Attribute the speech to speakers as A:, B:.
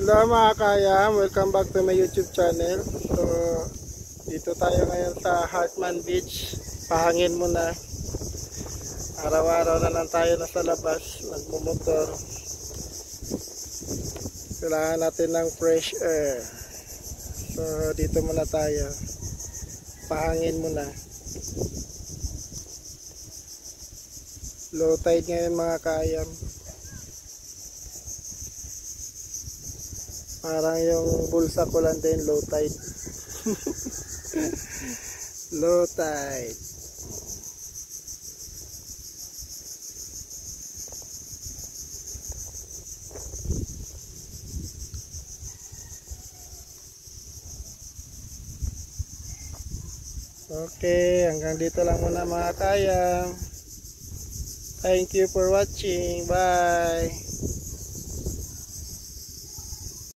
A: Hello mga kaya, welcome back to my YouTube channel. So, dito tayo ngayon sa Hartman Beach. Pahangin muna. Araw-araw na lang tayo nasa labas, nagmumotor. Kailangan natin ng fresh air. So, dito muna tayo. Pahangin muna. Low tide ngayon mga kayam. Parang yung bulsa ko lang din, low tide. Low tide. Okay, hanggang dito lang muna mga kaya. Thank you for watching. Bye.